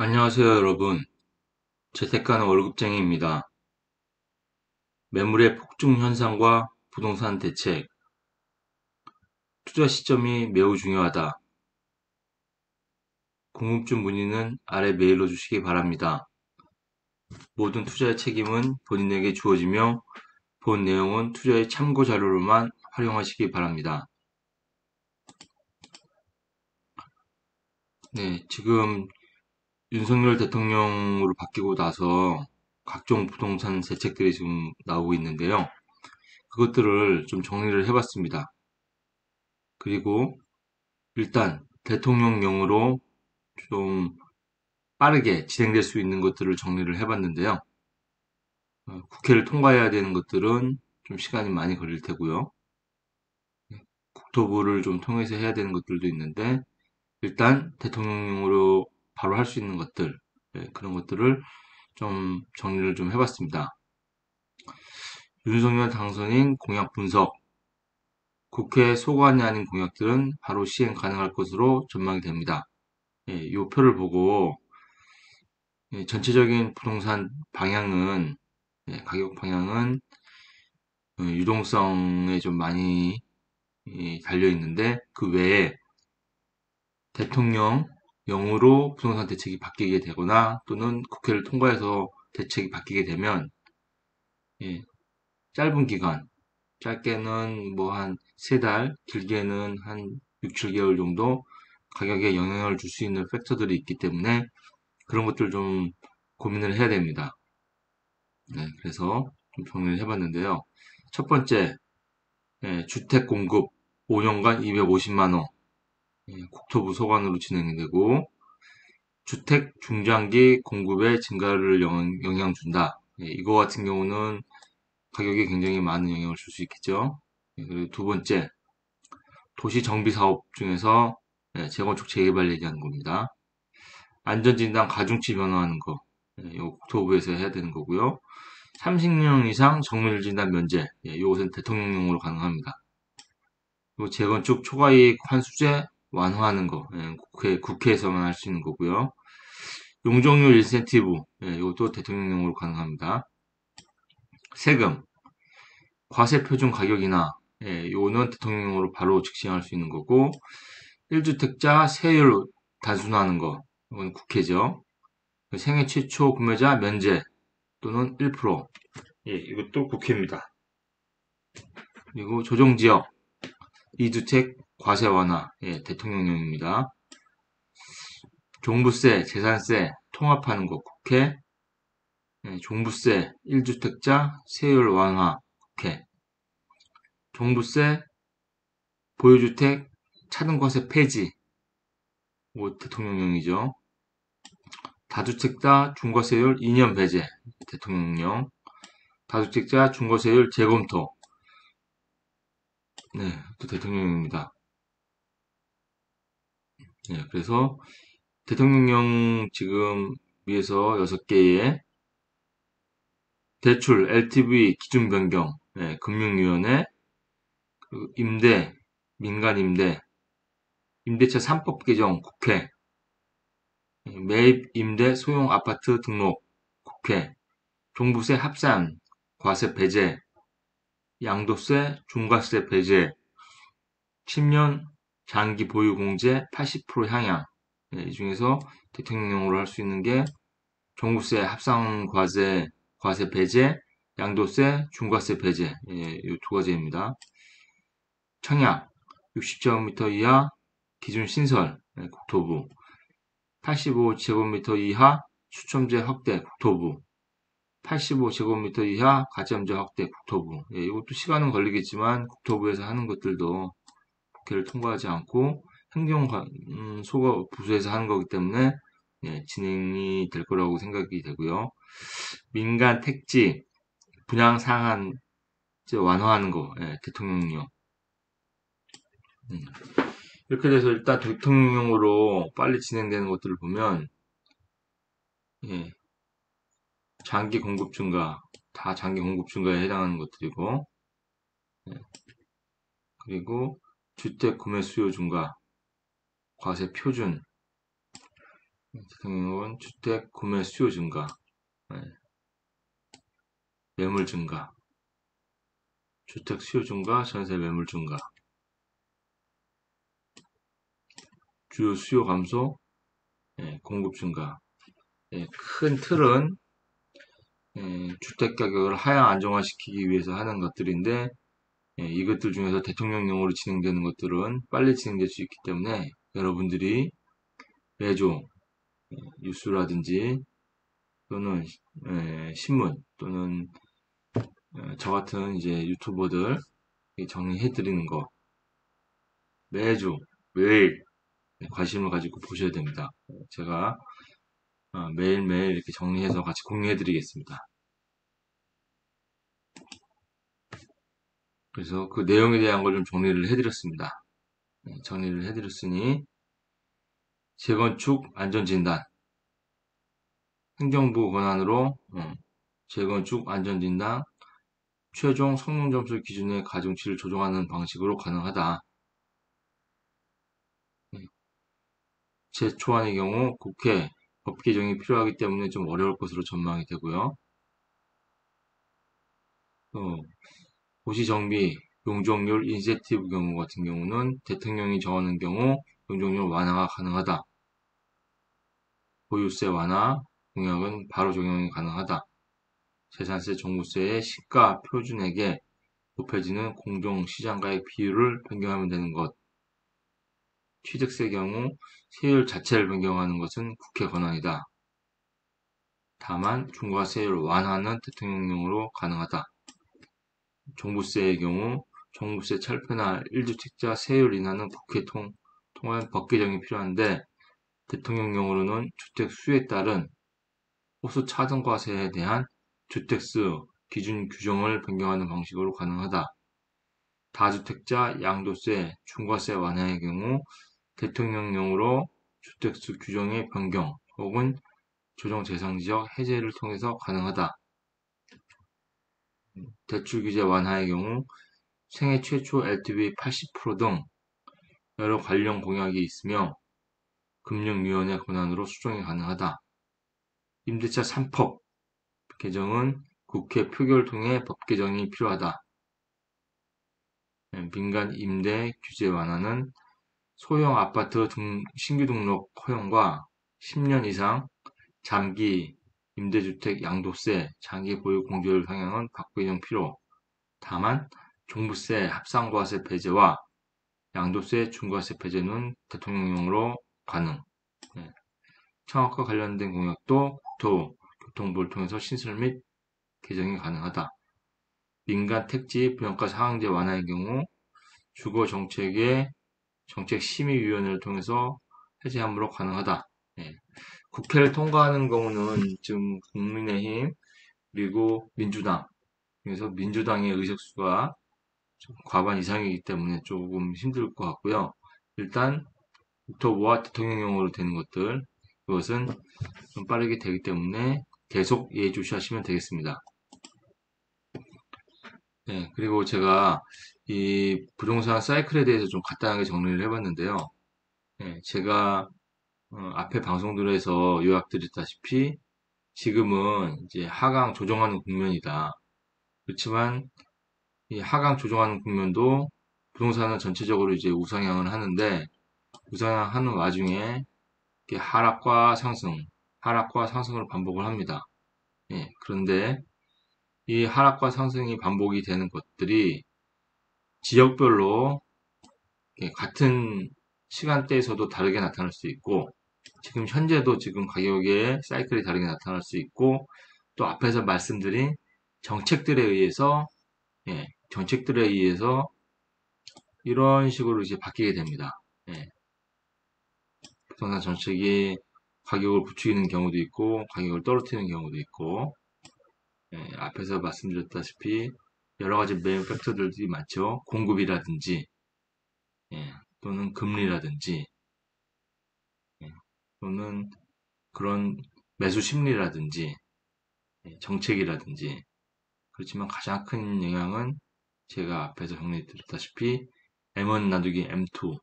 안녕하세요, 여러분. 재테크하는 월급쟁이입니다. 매물의 폭증 현상과 부동산 대책, 투자 시점이 매우 중요하다. 궁금증 문의는 아래 메일로 주시기 바랍니다. 모든 투자의 책임은 본인에게 주어지며 본 내용은 투자의 참고 자료로만 활용하시기 바랍니다. 네, 지금 윤석열 대통령으로 바뀌고 나서 각종 부동산 대책들이 지금 나오고 있는데요. 그것들을 좀 정리를 해봤습니다. 그리고 일단 대통령령으로 좀 빠르게 진행될 수 있는 것들을 정리를 해봤는데요. 국회를 통과해야 되는 것들은 좀 시간이 많이 걸릴 테고요. 국토부를 좀 통해서 해야 되는 것들도 있는데 일단 대통령령으로 바로 할 수 있는 것들, 그런 것들을 좀 정리를 좀 해봤습니다. 윤석열 당선인 공약 분석, 국회 소관이 아닌 공약들은 바로 시행 가능할 것으로 전망이 됩니다. 이 표를 보고 전체적인 부동산 방향은 가격 방향은 유동성에 좀 많이 달려 있는데 그 외에 대통령령으로 부동산 대책이 바뀌게 되거나 또는 국회를 통과해서 대책이 바뀌게 되면 예, 짧은 기간, 짧게는 뭐 한 3달, 길게는 한 6, 7개월 정도 가격에 영향을 줄 수 있는 팩터들이 있기 때문에 그런 것들 좀 고민을 해야 됩니다. 네, 그래서 좀 정리를 해봤는데요. 첫 번째, 주택 공급 5년간 250만 호, 국토부 소관으로 진행이 되고, 주택 중장기 공급의 증가를 영향 준다. 이거 같은 경우는 가격에 굉장히 많은 영향을 줄 수 있겠죠. 그리고 두 번째, 도시 정비 사업 중에서 재건축 재개발 얘기하는 겁니다. 안전진단 가중치 변화하는 거, 이거 국토부에서 해야 되는 거고요. 30년 이상 정밀 진단 면제, 이것은 대통령령으로 가능합니다. 그리고 재건축 초과이익 환수제 완화하는 거, 국회에서만 할 수 있는 거고요. 용적률 인센티브, 이것도 대통령령으로 가능합니다. 세금, 과세 표준 가격이나, 이거는 대통령령으로 바로 즉시할 수 있는 거고, 1주택자 세율 단순화하는 거, 이건 국회죠. 생애 최초 구매자 면제 또는 1%, 이것도 국회입니다. 그리고 조정지역, 2주택 과세 완화, 대통령령입니다. 종부세, 재산세 통합하는 거 국회, 종부세 1주택자 세율 완화 국회, 종부세 보유주택 차등과세 폐지, 뭐 대통령령이죠. 다주택자 중과세율 2년 배제, 대통령령. 다주택자 중과세율 재검토, 네, 또 대통령령입니다. 네, 그래서 대통령령 지금 위에서 6개의 대출, LTV 기준 변경, 금융위원회, 임대, 민간임대, 임대차 3법 개정 국회, 매입 임대 소형 아파트 등록 국회, 종부세 합산 과세 배제, 양도세 중과세 배제, 10년 장기 보유 공제 80% 향양. 이 중에서 대통령령으로 할 수 있는 게 종부세 합산 과세 배제, 양도세 중과세 배제, 이 두 가지입니다. 청약 60제곱미터 이하 기준 신설, 국토부. 85제곱미터 이하 수첨제 확대 국토부. 85제곱미터 이하 가점제 확대 국토부. 이것도 시간은 걸리겠지만 국토부에서 하는 것들도 국회를 통과하지 않고 행정소가 부서에서 하는 거기 때문에 진행이 될 거라고 생각이 되고요. 민간 택지 분양 상한 완화하는 거, 대통령령. 음. 이렇게 돼서 일단 대통령령으로 빨리 진행되는 것들을 보면 예, 장기 공급 증가, 다 장기 공급 증가에 해당하는 것들이고, 예, 그리고 주택 구매 수요 증가, 과세 표준, 대통령은 주택 구매 수요 증가, 네, 매물 증가, 주택 수요 증가, 전세 매물 증가, 주요 수요 감소, 네, 공급 증가. 네, 큰 틀은 주택 가격을 하향 안정화시키기 위해서 하는 것들인데 이것들 중에서 대통령령으로 진행되는 것들은 빨리 진행될 수 있기 때문에 여러분들이 매주 뉴스라든지 또는 신문 또는 저 같은 이제 유튜버들 정리해 드리는 거 매주 매일 관심을 가지고 보셔야 됩니다. 제가 매일매일 이렇게 정리해서 같이 공유해 드리겠습니다. 그래서 그 내용에 대한 걸 좀 정리를 해 드렸습니다. 정리를 해 드렸으니 재건축 안전진단 행정부 권한으로 재건축 안전진단 최종 성능점수 기준의 가중치를 조정하는 방식으로 가능하다. 제초안의 경우 국회 법 개정이 필요하기 때문에 좀 어려울 것으로 전망이 되고요. 도시정비, 용적률 인센티브 경우 같은 경우는 대통령이 정하는 경우 용적률 완화가 가능하다. 보유세 완화, 공약은 바로 적용이 가능하다. 재산세, 종부세의 시가 표준액에 높여지는 공정시장가액 비율을 변경하면 되는 것. 취득세 경우 세율 자체를 변경하는 것은 국회 권한이다. 다만 중과세율 완화는 대통령령으로 가능하다. 종부세의 경우 종부세 철폐나 1주택자 세율 인하는 국회 통한 법 개정이 필요한데 대통령령으로는 주택 수에 따른 호수 차등과세에 대한 주택수 기준 규정을 변경하는 방식으로 가능하다. 다주택자 양도세, 중과세 완화의 경우 대통령령으로 주택수 규정의 변경 혹은 조정 대상 지역 해제를 통해서 가능하다. 대출 규제 완화의 경우 생애 최초 LTV 80%등 여러 관련 공약이 있으며 금융위원회 권한으로 수정이 가능하다. 임대차 3법 개정은 국회 표결을 통해 법 개정이 필요하다. 민간 임대 규제 완화는 소형 아파트 신규 등록 허용과 10년 이상 잠기 임대주택 양도세, 장기 보유 공제율 상향은 법 개정 필요. 다만 종부세 합산과세 폐지와 양도세 중과세 폐지는 대통령령으로 가능. 청약과 관련된 공약도 국토교통부를 통해서 신설 및 개정이 가능하다. 민간 택지 분양가 상한제 완화의 경우 주거 정책의 정책심의위원회를 통해서 해제함으로 가능하다. 국회를 통과하는 경우는 지금 국민의힘 그리고 민주당 그래서 민주당의 의석수가 과반 이상이기 때문에 조금 힘들 것 같고요. 일단 국토부와 대통령령으로 되는 것들 그것은 좀 빠르게 되기 때문에 계속 예의주시하시면 되겠습니다. 네, 그리고 제가 이 부동산 사이클에 대해서 좀 간단하게 정리를 해봤는데요. 제가 앞에 방송들에서 요약드렸다시피 지금은 이제 하강 조정하는 국면이다. 그렇지만 이 하강 조정하는 국면도 부동산은 전체적으로 이제 우상향을 하는데 우상향하는 와중에 하락과 상승, 하락과 상승을 반복을 합니다. 그런데 이 하락과 상승이 반복이 되는 것들이 지역별로 같은 시간대에서도 다르게 나타날 수 있고 지금 현재도 지금 가격의 사이클이 다르게 나타날 수 있고 또 앞에서 말씀드린 정책들에 의해서 정책들에 의해서 이런 식으로 이제 바뀌게 됩니다. 부동산 정책이 가격을 부추기는 경우도 있고 가격을 떨어뜨리는 경우도 있고 앞에서 말씀드렸다시피 여러 가지 메인 팩터들이 많죠. 공급이라든지 또는 금리라든지 또는 그런 매수 심리라든지 정책이라든지 그렇지만 가장 큰 영향은 제가 앞에서 정리드렸다시피 M1 나누기 M2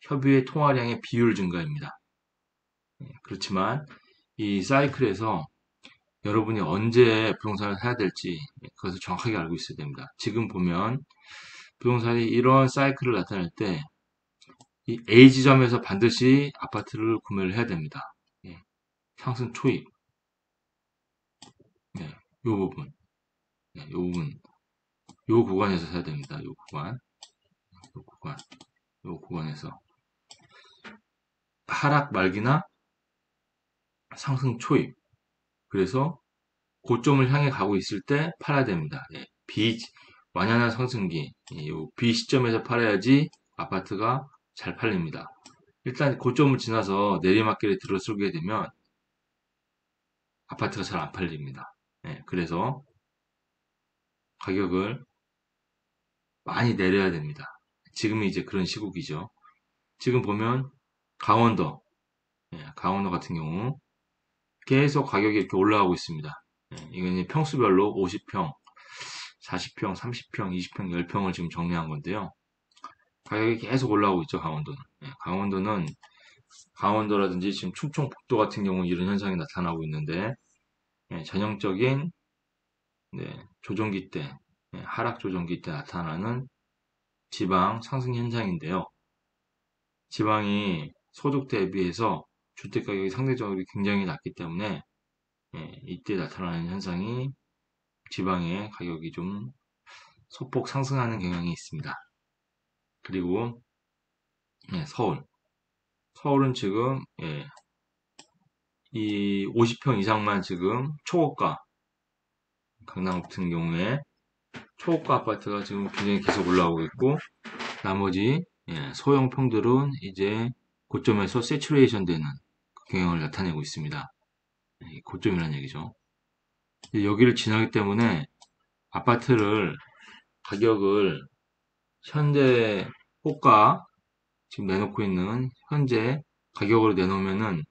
협의의 통화량의 비율 증가입니다. 그렇지만 이 사이클에서 여러분이 언제 부동산을 사야 될지 그것을 정확하게 알고 있어야 됩니다. 지금 보면 부동산이 이런 사이클을 나타낼 때 이 A 지점에서 반드시 아파트를 구매를 해야 됩니다. 예, 상승 초입, 네, 요 부분, 네, 요 부분, 요 구간에서 사야 됩니다. 요 구간, 요 구간, 요 구간에서 하락 말기나 상승 초입. 그래서 고점을 향해 가고 있을 때 팔아야 됩니다. 예, 완연한 상승기, 예, 요 B 시점에서 팔아야지 아파트가 잘 팔립니다. 일단 고점을 지나서 내리막길에 들어서게 되면 아파트가 잘 안 팔립니다. 예, 그래서 가격을 많이 내려야 됩니다. 지금이 이제 그런 시국이죠. 지금 보면 강원도, 예, 강원도 같은 경우 계속 가격이 이렇게 올라가고 있습니다. 예, 이건 이제 평수별로 50평, 40평, 30평, 20평, 10평을 지금 정리한 건데요. 가격이 계속 올라오고 있죠, 강원도는. 예, 강원도라든지 지금 충청북도 같은 경우 이런 현상이 나타나고 있는데, 예, 전형적인, 네, 조정기 때, 예, 하락 조정기 때 나타나는 지방 상승 현상인데요. 지방이 소득 대비해서 주택 가격이 상대적으로 굉장히 낮기 때문에, 예, 이때 나타나는 현상이 지방의 가격이 좀 소폭 상승하는 경향이 있습니다. 그리고, 예, 서울은 지금, 예, 이 50평 이상만 지금 초고가, 강남 같은 경우에 초고가 아파트가 지금 굉장히 계속 올라오고 있고, 나머지, 예, 소형 평들은 이제 고점에서 세츄레이션 되는 경향을 나타내고 있습니다. 고점이라는 얘기죠. 여기를 지나기 때문에 아파트를 가격을 현재 호가 지금 내놓고 있는 현재 가격으로 내놓으면은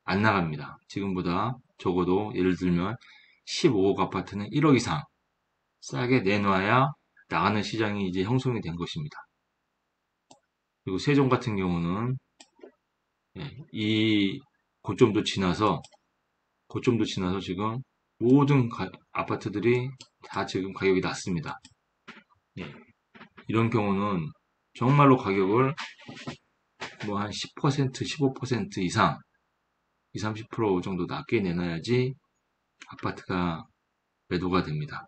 안 나갑니다. 지금보다 적어도 예를 들면 15억 아파트는 1억 이상 싸게 내놔야 나가는 시장이 이제 형성이 된 것입니다. 그리고 세종 같은 경우는, 예, 이 고점도 지나서 지금 모든 아파트들이 다 지금 가격이 낮습니다. 예, 이런 경우는 정말로 가격을 뭐 한 10%, 15% 이상, 20, 30% 정도 낮게 내놔야지 아파트가 매도가 됩니다.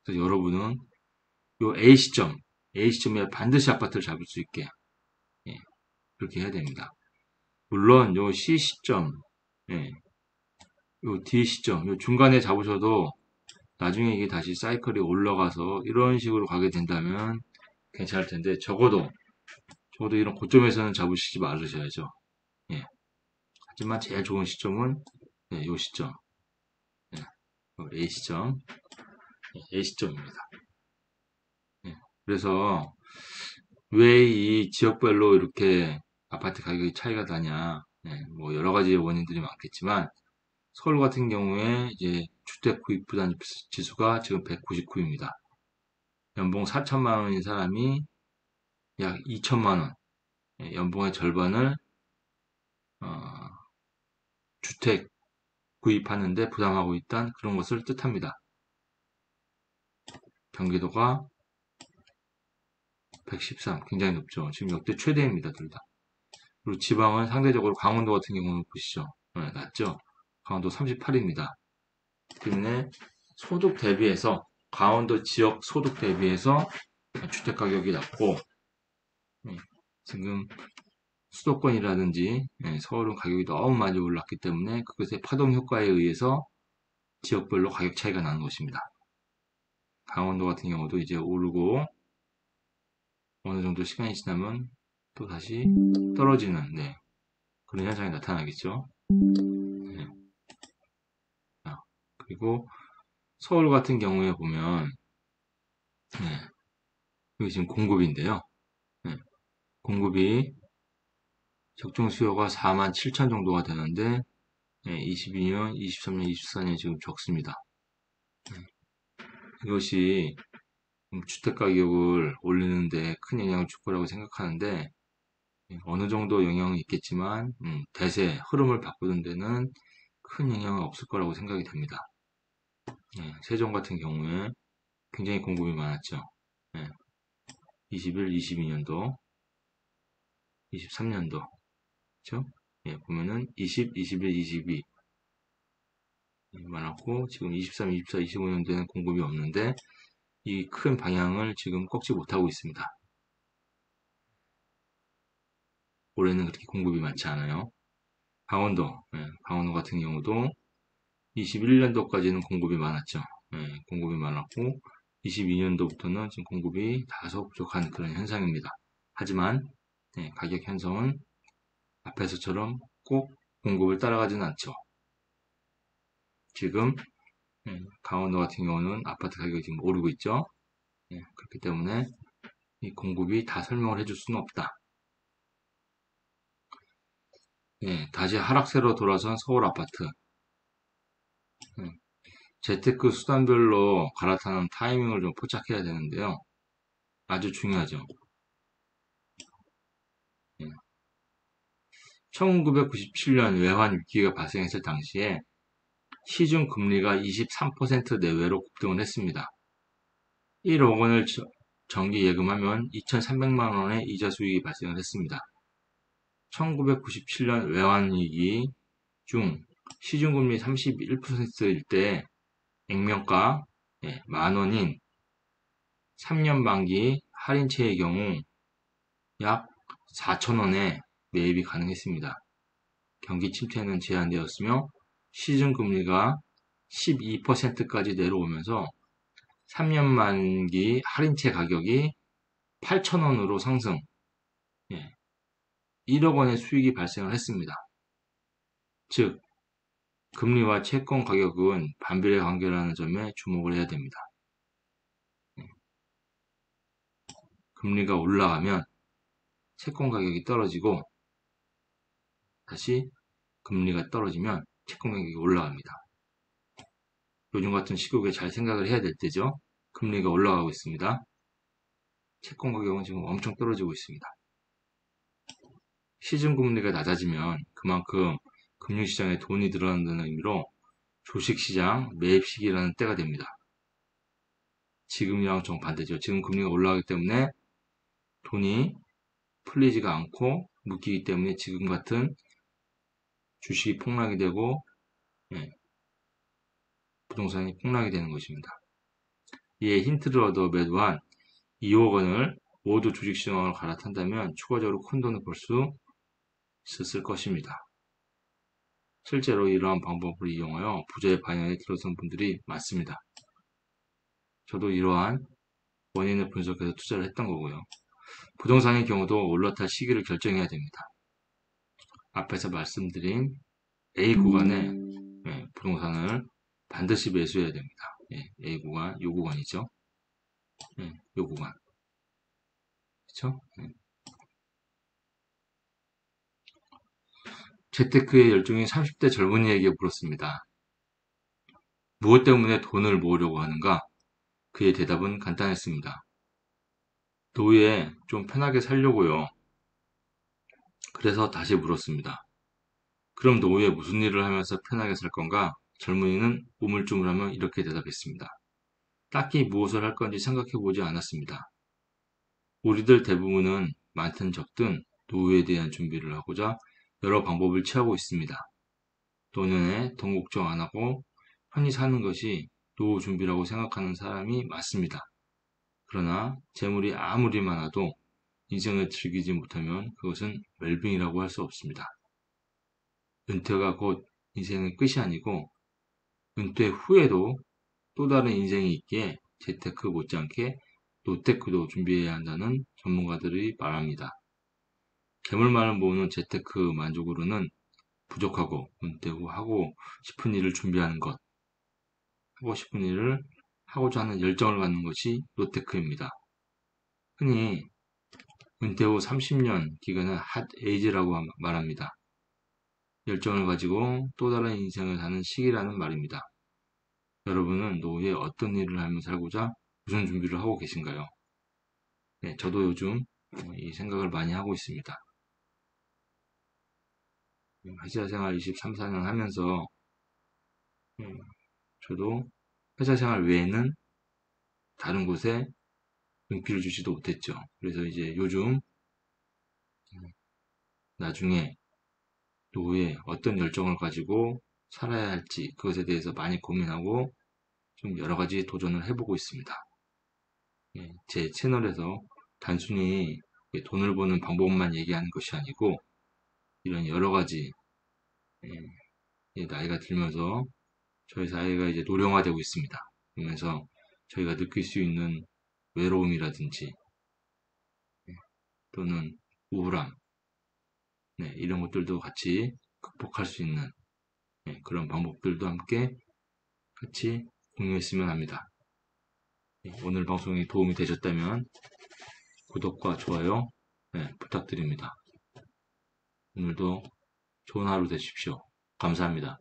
그래서 여러분은 요 A 시점에 반드시 아파트를 잡을 수 있게, 예, 그렇게 해야 됩니다. 물론 요 C 시점, 예, 요 D 시점, 요 중간에 잡으셔도 나중에 이게 다시 사이클이 올라가서 이런 식으로 가게 된다면 괜찮을 텐데 적어도 이런 고점에서는 잡으시지 말으셔야죠. 예. 하지만 제일 좋은 시점은, 예, 요 시점, 예, 요 A 시점, 예, A 시점입니다. 예. 그래서 왜 이 지역별로 이렇게 아파트 가격이 차이가 나냐? 예, 뭐 여러 가지 원인들이 많겠지만 서울 같은 경우에 이제 주택 구입 부담 지수가 지금 199입니다. 연봉 4천만 원인 사람이 약 2천만 원, 예, 연봉의 절반을 주택 구입하는데 부담하고 있다는 그런 것을 뜻합니다. 경기도가 113, 굉장히 높죠. 지금 역대 최대입니다, 둘 다. 그리고 지방은 상대적으로 강원도 같은 경우는 보시죠. 네, 낮죠. 강원도 38입니다. 때문에 소득 대비해서 강원도 지역 소득 대비해서 주택 가격이 낮고, 지금 수도권이라든지 서울은 가격이 너무 많이 올랐기 때문에 그것의 파동 효과에 의해서 지역별로 가격 차이가 나는 것입니다. 강원도 같은 경우도 이제 오르고 어느 정도 시간이 지나면 또 다시 떨어지는, 네, 그런 현상이 나타나겠죠. 네. 그리고 서울 같은 경우에 보면, 네, 여기 지금 공급인데요. 네, 공급이 적정 수요가 4만 7천 정도가 되는데, 네, 22년, 23년, 24년 지금 적습니다. 네, 이것이 주택 가격을 올리는데 큰 영향을 줄 거라고 생각하는데, 어느 정도 영향은 있겠지만 대세, 흐름을 바꾸는 데는 큰 영향은 없을 거라고 생각이 됩니다. 세종 같은 경우에 굉장히 공급이 많았죠. 21, 22년도, 23년도, 그렇죠? 보면은 20, 21, 22 많았고 지금 23, 24, 25년도에는 공급이 없는데 이 큰 방향을 지금 꺾지 못하고 있습니다. 올해는 그렇게 공급이 많지 않아요. 강원도 같은 경우도 21년도까지는 공급이 많았죠. 공급이 많았고 22년도부터는 지금 공급이 다소 부족한 그런 현상입니다. 하지만 가격 현상은 앞에서처럼 꼭 공급을 따라가지는 않죠. 지금 강원도 같은 경우는 아파트 가격이 지금 오르고 있죠. 그렇기 때문에 이 공급이 다 설명을 해줄 수는 없다. 다시 하락세로 돌아선 서울 아파트. 재테크 수단별로 갈아타는 타이밍을 좀 포착해야 되는데요. 아주 중요하죠. 1997년 외환 위기가 발생했을 당시에 시중 금리가 23% 내외로 급등을 했습니다. 1억 원을 정기 예금하면 2,300만 원의 이자 수익이 발생을 했습니다. 1997년 외환위기 중 시중금리 31%일 때 액면가 만원인 3년 만기 할인채의 경우 약 4,000원에 매입이 가능했습니다. 경기 침체는 제한되었으며 시중금리가 12%까지 내려오면서 3년 만기 할인채 가격이 8,000원으로 상승, 1억 원의 수익이 발생을 했습니다. 즉, 금리와 채권 가격은 반비례 관계라는 점에 주목을 해야 됩니다. 금리가 올라가면 채권 가격이 떨어지고 다시 금리가 떨어지면 채권 가격이 올라갑니다. 요즘 같은 시국에 잘 생각을 해야 될 때죠. 금리가 올라가고 있습니다. 채권 가격은 지금 엄청 떨어지고 있습니다. 시중금리가 낮아지면 그만큼 금융시장에 돈이 들어간다는 의미로 주식시장 매입 시기라는 때가 됩니다. 지금이랑 정반대죠. 지금 금리가 올라가기 때문에 돈이 풀리지가 않고 묶이기 때문에 지금 같은 주식이 폭락이 되고 부동산이 폭락이 되는 것입니다. 이에 힌트를 얻어 매도한 2억 원을 모두 주식시장으로 갈아탄다면 추가적으로 큰 돈을 벌 수 있었을 것입니다. 실제로 이러한 방법을 이용하여 부자의 반열에 들어선 분들이 많습니다. 저도 이러한 원인을 분석해서 투자를 했던 거고요. 부동산의 경우도 올라탈 시기를 결정해야 됩니다. 앞에서 말씀드린 A 구간에 부동산을 반드시 매수해야 됩니다. A 구간, 요 구간이죠. 요 구간. 그쵸? 재테크의 열정이 30대 젊은이에게 물었습니다. 무엇 때문에 돈을 모으려고 하는가? 그의 대답은 간단했습니다. 노후에 좀 편하게 살려고요. 그래서 다시 물었습니다. 그럼 노후에 무슨 일을 하면서 편하게 살 건가? 젊은이는 우물쭈물하며 이렇게 대답했습니다. 딱히 무엇을 할 건지 생각해 보지 않았습니다. 우리들 대부분은 많든 적든 노후에 대한 준비를 하고자 여러 방법을 취하고 있습니다. 노년에 돈 걱정 안 하고 편히 사는 것이 노후 준비라고 생각하는 사람이 많습니다. 그러나 재물이 아무리 많아도 인생을 즐기지 못하면 그것은 웰빙이라고 할 수 없습니다. 은퇴가 곧 인생의 끝이 아니고 은퇴 후에도 또 다른 인생이 있기에 재테크 못지않게 노테크도 준비해야 한다는 전문가들이 말합니다. 재물만을 모으는 재테크 만족으로는 부족하고 은퇴 후 하고 싶은 일을 준비하는 것, 하고 싶은 일을 하고자 하는 열정을 갖는 것이 노테크입니다. 흔히 은퇴 후 30년 기간을 핫에이지라고 말합니다. 열정을 가지고 또 다른 인생을 사는 시기라는 말입니다. 여러분은 노후에 어떤 일을 하며 살고자 무슨 준비를 하고 계신가요? 저도 요즘 이 생각을 많이 하고 있습니다. 회사 생활 23, 4년 하면서 저도 회사 생활 외에는 다른 곳에 눈길을 주지도 못했죠. 그래서 이제 요즘 나중에 노후에 어떤 열정을 가지고 살아야 할지 그것에 대해서 많이 고민하고 좀 여러 가지 도전을 해보고 있습니다. 제 채널에서 단순히 돈을 버는 방법만 얘기하는 것이 아니고 이런 여러 가지 나이가 들면서 저희 사회가 이제 노령화되고 있습니다. 그러면서 저희가 느낄 수 있는 외로움이라든지 또는 우울함 이런 것들도 같이 극복할 수 있는 그런 방법들도 함께 같이 공유했으면 합니다. 오늘 방송이 도움이 되셨다면 구독과 좋아요 부탁드립니다. 오늘도 좋은 하루 되십시오. 감사합니다.